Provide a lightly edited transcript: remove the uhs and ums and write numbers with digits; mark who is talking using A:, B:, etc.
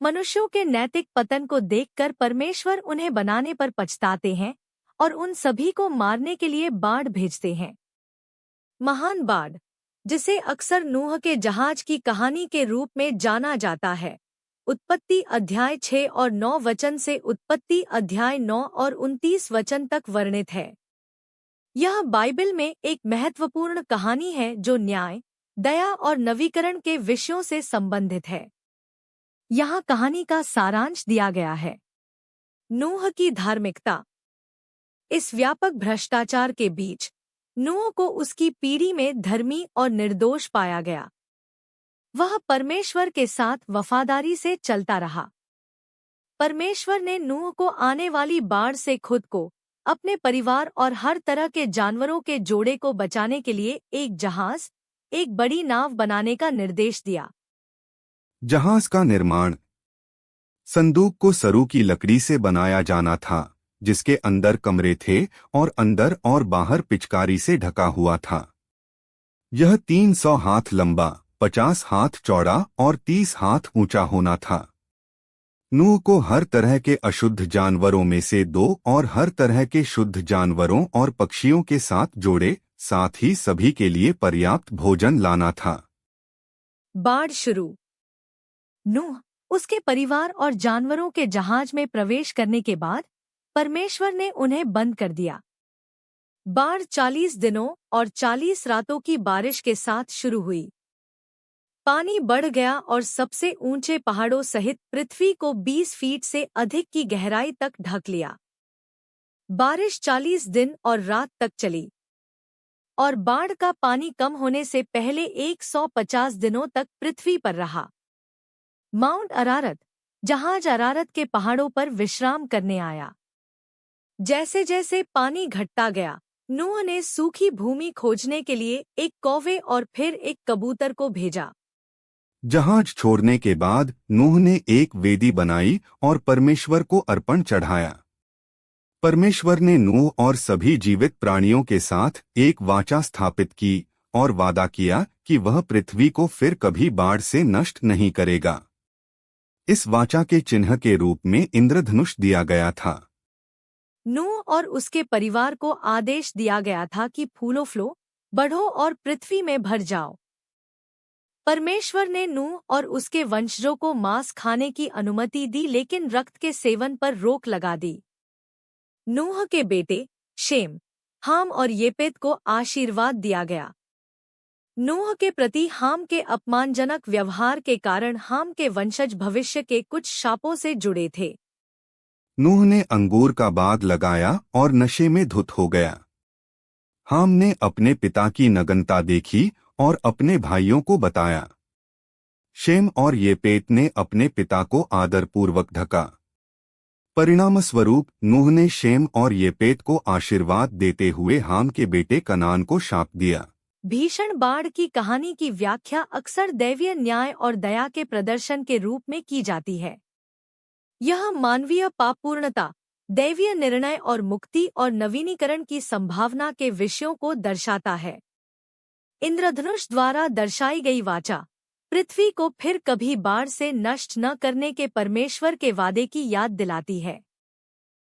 A: मनुष्यों के नैतिक पतन को देखकर परमेश्वर उन्हें बनाने पर पछताते हैं और उन सभी को मारने के लिए बाढ़ भेजते हैं। महान बाढ़, जिसे अक्सर नूह के जहाज की कहानी के रूप में जाना जाता है, उत्पत्ति अध्याय 6 और 9 वचन से उत्पत्ति अध्याय 9 और 29 वचन तक वर्णित है। यह बाइबल में एक महत्वपूर्ण कहानी है जो न्याय, दया और नवीकरण के विषयों से संबंधित है। यहाँ कहानी का सारांश दिया गया है। नूह की धार्मिकता। इस व्यापक भ्रष्टाचार के बीच नूह को उसकी पीढ़ी में धर्मी और निर्दोष पाया गया। वह परमेश्वर के साथ वफादारी से चलता रहा। परमेश्वर ने नूह को आने वाली बाढ़ से खुद को, अपने परिवार और हर तरह के जानवरों के जोड़े को बचाने के लिए एक जहाज, एक बड़ी नाव बनाने का निर्देश दिया।
B: जहाज का निर्माण। संदूक को सरू की लकड़ी से बनाया जाना था, जिसके अंदर कमरे थे और अंदर और बाहर पिचकारी से ढका हुआ था। यह 300 हाथ लंबा, 50 हाथ चौड़ा और 30 हाथ ऊंचा होना था। नूह को हर तरह के अशुद्ध जानवरों में से 2 और हर तरह के शुद्ध जानवरों और पक्षियों के साथ जोड़े, साथ ही सभी के लिए पर्याप्त भोजन लाना था।
A: बाढ़ शुरू। नूह, उसके परिवार और जानवरों के जहाज में प्रवेश करने के बाद परमेश्वर ने उन्हें बंद कर दिया। बाढ़ 40 दिनों और 40 रातों की बारिश के साथ शुरू हुई। पानी बढ़ गया और सबसे ऊंचे पहाड़ों सहित पृथ्वी को 20 फीट से अधिक की गहराई तक ढक लिया। बारिश 40 दिन और रात तक चली और बाढ़ का पानी कम होने से पहले 150 दिनों तक पृथ्वी पर रहा। माउंट अरारत, जहाज अरारत के पहाड़ों पर विश्राम करने आया। जैसे जैसे पानी घटता गया, नूह ने सूखी भूमि खोजने के लिए एक कौवे और फिर एक कबूतर को भेजा।
B: जहाज छोड़ने के बाद नूह ने एक वेदी बनाई और परमेश्वर को अर्पण चढ़ाया। परमेश्वर ने नूह और सभी जीवित प्राणियों के साथ एक वाचा स्थापित की और वादा किया कि वह पृथ्वी को फिर कभी बाढ़ से नष्ट नहीं करेगा। इस वाचा के चिन्ह के रूप में इंद्रधनुष दिया गया था।
A: नूह और उसके परिवार को आदेश दिया गया था कि फूलो फलो, बढ़ो और पृथ्वी में भर जाओ। परमेश्वर ने नूह और उसके वंशजों को मांस खाने की अनुमति दी, लेकिन रक्त के सेवन पर रोक लगा दी। नूह के बेटे शेम, हाम और येपेत को आशीर्वाद दिया गया। नूह के प्रति हाम के अपमानजनक व्यवहार के कारण हाम के वंशज भविष्य के कुछ शापों से जुड़े थे।
B: नूह ने अंगूर का बाग लगाया और नशे में धुत हो गया। हाम ने अपने पिता की नग्नता देखी और अपने भाइयों को बताया। शेम और येपेत ने अपने पिता को आदरपूर्वक ढका। परिणामस्वरूप नूह ने शेम और येपेत को आशीर्वाद देते हुए हाम के बेटे कनान को शाप दिया।
A: भीषण बाढ़ की कहानी की व्याख्या अक्सर दैवीय न्याय और दया के प्रदर्शन के रूप में की जाती है। यह मानवीय पापपूर्णता, दैवीय निर्णय और मुक्ति और नवीनीकरण की संभावना के विषयों को दर्शाता है। इंद्रधनुष द्वारा दर्शाई गई वाचा पृथ्वी को फिर कभी बाढ़ से नष्ट न करने के परमेश्वर के वादे की याद दिलाती है।